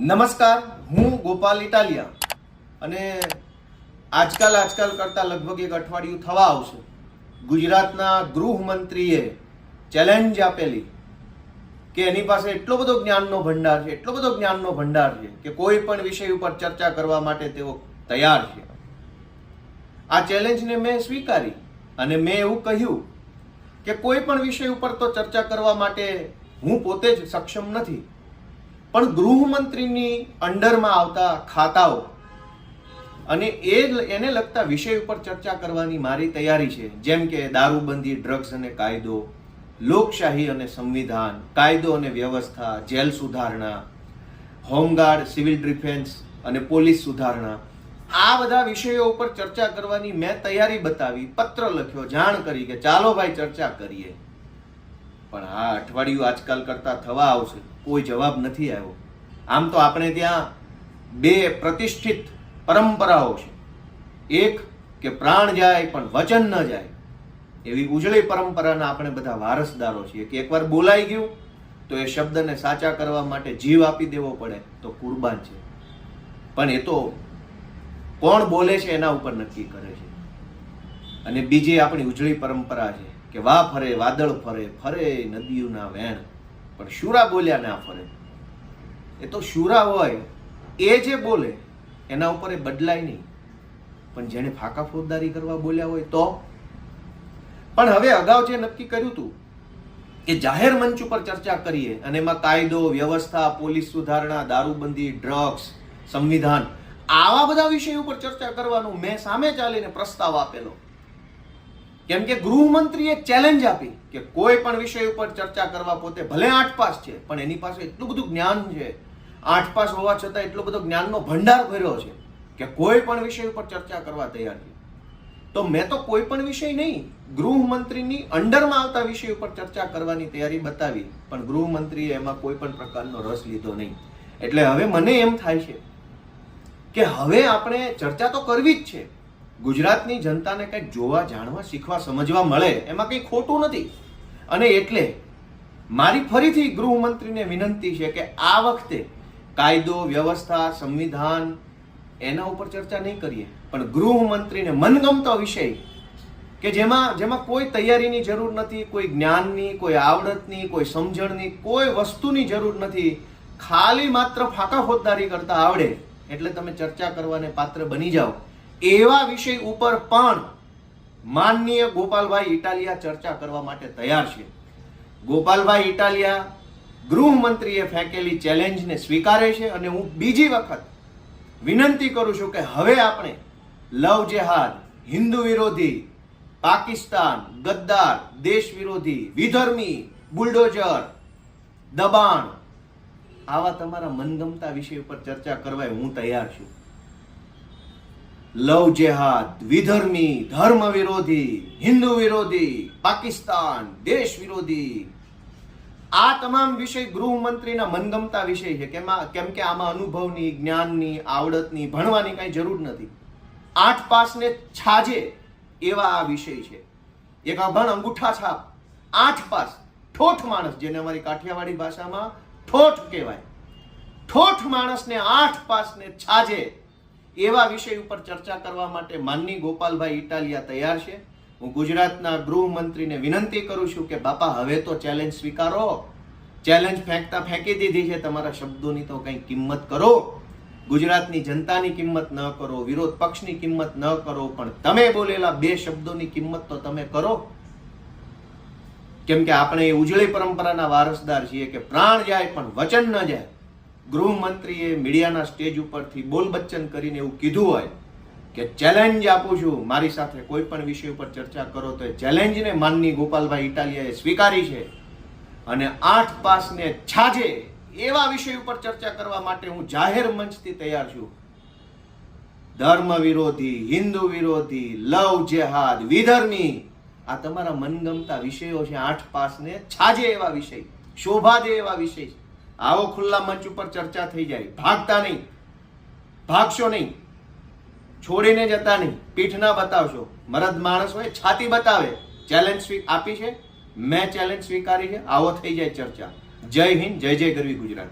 નમસ્કાર, હું ગોપાલ ઇટાલિયા અને આજકાલ કરતા લગભગ એક અઠવાડિયું થવા આવશે. ગુજરાતના ગૃહમંત્રીએ ચેલેન્જ આપેલી કે એની પાસે એટલો બધો જ્ઞાનનો ભંડાર છે કે કોઈ પણ વિષય ઉપર ચર્ચા કરવા માટે તેઓ તૈયાર છે. આ ચેલેન્જને મેં સ્વીકારી અને મેં એવું કહ્યું કે કોઈ પણ વિષય ઉપર તો ચર્ચા કરવા માટે હું પોતે જ સક્ષમ નથી, પણ ગૃહમંત્રીની અંડરમાં આવતા ખાતાઓ અને એને લગતા વિષય ઉપર ચર્ચા કરવાની મારી તૈયારી છે. જેમ કે દારૂબંધી, ડ્રગ્સ અને કાયદો, લોકશાહી અને સંવિધાન, કાયદો અને વ્યવસ્થા, જેલ સુધારણા, હોમગાર્ડ, સિવિલ ડિફેન્સ અને પોલીસ સુધારણા. આ બધા વિષયો ઉપર ચર્ચા કરવાની મેં તૈયારી બતાવી, પત્ર લખ્યો, જાણ કરી કે ચાલો ભાઈ ચર્ચા કરીએ. પણ આ અઠવાડિયું આજકાલ કરતા થવા આવશે, કોઈ જવાબ નથી આવ્યો. આમ તો આપણે ત્યાં બે પ્રતિષ્ઠિત પરંપરાઓ છે. એક કે પ્રાણ જાય પણ વચન ન જાય, એવી ઉજળી પરંપરાના આપણે બધા વારસદારો છીએ કે એકવાર બોલાઈ ગયું તો એ શબ્દને સાચા કરવા માટે જીવ આપી દેવો પડે તો કુરબાન છે. પણ એ તો કોણ બોલે છે એના ઉપર નક્કી કરે છે. અને બીજી આપણી ઉજળી પરંપરા છે કે વા ફરે વાદળ ફરે, ફરે નદીઓના વેણ, પણ શુરા બોલ્યા ના ફરે. એ તો શુરા હોય એ જે બોલે એના ઉપર એ બદલાય નહીં, પણ જેને ફાકા ફોજદારી કરવા બોલ્યા હોય તો. પણ હવે અગાઉ જે નક્કી કર્યું હતું કે જાહેર મંચ ઉપર ચર્ચા કરીએ અને એમાં કાયદો, વ્યવસ્થા, પોલીસ સુધારણા, દારૂબંધી, ડ્રગ્સ, સંવિધાન, આવા બધા વિષય ઉપર ચર્ચા કરવાનું મેં સામે ચાલીને પ્રસ્તાવ આપેલો. કેમ કે ગૃહમંત્રીએ ચેલેન્જ આપી કે કોઈ પણ વિષય ઉપર ચર્ચા કરવા, પોતે ભલે 8 પાસ છે પણ એની પાસે એટલું બધું જ્ઞાન છે, 8 પાસ હોવા છતાં એટલો બધો જ્ઞાનનો ભંડાર ભર્યો છે કે કોઈ પણ વિષય ઉપર ચર્ચા કરવા તૈયાર છે. તો મેં તો કોઈ પણ વિષય નહીં, ગૃહમંત્રીની અંડરમાં આવતા વિષય ઉપર ચર્ચા કરવાની તૈયારી બતાવી, પણ ગૃહમંત્રીએ એમાં કોઈ પણ પ્રકારનો રસ લીધો નહીં. એટલે હવે મને એમ થાય છે કે હવે આપણે ચર્ચા તો કરવી જ છે. ગુજરાતની જનતાને કંઈક જોવા, જાણવા, શીખવા, સમજવા મળે એમાં કંઈ ખોટું નથી. અને એટલે મારી ફરીથી ગૃહમંત્રીને વિનંતી છે કે આ વખતે કાયદો, વ્યવસ્થા, સંવિધાન એના ઉપર ચર્ચા નહીં કરીએ, પણ ગૃહમંત્રીને મનગમતો વિષય કે જેમાં કોઈ તૈયારીની જરૂર નથી, કોઈ જ્ઞાનની, કોઈ આવડતની, કોઈ સમજણની, કોઈ વસ્તુની જરૂર નથી, ખાલી માત્ર ફાકા ફોજદારી કરતા આવડે એટલે તમે ચર્ચા કરવાને પાત્ર બની જાઓ, એવા વિષય ઉપર પણ માનનીય ગોપાલભાઈ ઇટાલિયા ચર્ચા કરવા માટે તૈયાર છે. ગોપાલભાઈ ઇટાલિયા ગૃહમંત્રીએ ફેંકેલી ચેલેન્જને સ્વીકારે છે અને હું બીજી વખત વિનંતી કરું છું કે હવે આપણે લવ જેહાદ, હિન્દુ વિરોધી, પાકિસ્તાન, ગદ્દાર, દેશ વિરોધી, વિધર્મી, બુલડોઝર, દબાણ, આવા તમારા મનગમતા વિષય ઉપર ચર્ચા કરવા હું તૈયાર છું. લવ જેહાદ, વિધર્મી, ધર્મ વિરોધી, હિન્દુ વિરોધી, પાકિસ્તાન, દેશ વિરોધી, આ તમામ વિષય ગૃહમંત્રીના મનગમતા વિષય છે. કેમ કે આમાં અનુભવની, જ્ઞાનની, આવડતની, ભણવાની કઈ જરૂર નથી. 8 પાસને છાજે એવા આ વિષય છે. એક અભણ અંગૂઠા છાપ 8 પાસ ઠોઠ માણસ, જેને અમારી કાઠિયાવાડી ભાષામાં ઠોઠ કહેવાય, ઠોઠ માણસને 8 પાસને છાજે એવા વિષય ઉપર ચર્ચા કરવા માટે માનની ગોપાલભાઈ ઇટાલિયા તૈયાર છે. હું ગુજરાતના ગૃહમંત્રીને વિનંતી કરું છું કે બાપા હવે તો ચેલેન્જ સ્વીકારો. ચેલેન્જ ફેંકી દીધી છે, તમારા શબ્દોની તો કંઈ કિંમત કરો. ગુજરાતની જનતાની કિંમત ન કરો, વિરોધ પક્ષની કિંમત ન કરો, પણ તમે બોલેલા 2 શબ્દોની કિંમત તો તમે કરો. કેમ કે આપણે એ ઉજળી પરંપરાના વારસદાર છીએ કે પ્રાણ જાય પણ વચન ન જાય. ગૃહમંત્રીએ મીડિયાના સ્ટેજ ઉપરથી બોલ બચ્ચન કરીને એવું કીધું હોય કે ચેલેન્જ આપું છું, મારી સાથે કોઈ પણ વિષય ઉપર ચર્ચા કરો, તો એ ચેલેન્જને માનની ગોપાલભાઈ ઇટાલિયાએ સ્વીકારી છે. અને 8 પાસને છાજે એવા વિષય ઉપર ચર્ચા કરવા માટે હું જાહેર મંચથી તૈયાર છું. ધર્મ વિરોધી, હિન્દુ વિરોધી, લવ જેહાદ, વિધર્મી, આ તમારા મનગમતા વિષયો છે. 8 પાસને છાજે એવા વિષય, શોભા દે એવા વિષય. આવો ખુલ્લા મંચ ઉપર ચર્ચા થઈ જાય. ભાગતા નહીં, ભાગશો નહીં, છોડીને જતા નહીં, પીઠ ના બતાવશો. મરદ માણસ હોય છાતી બતાવે. ચેલેન્જ આપી છે, મેં ચેલેન્જ સ્વીકારી છે, આવો થઈ જાય ચર્ચા. જય હિન્દ, જય જય ગરવી ગુજરાત.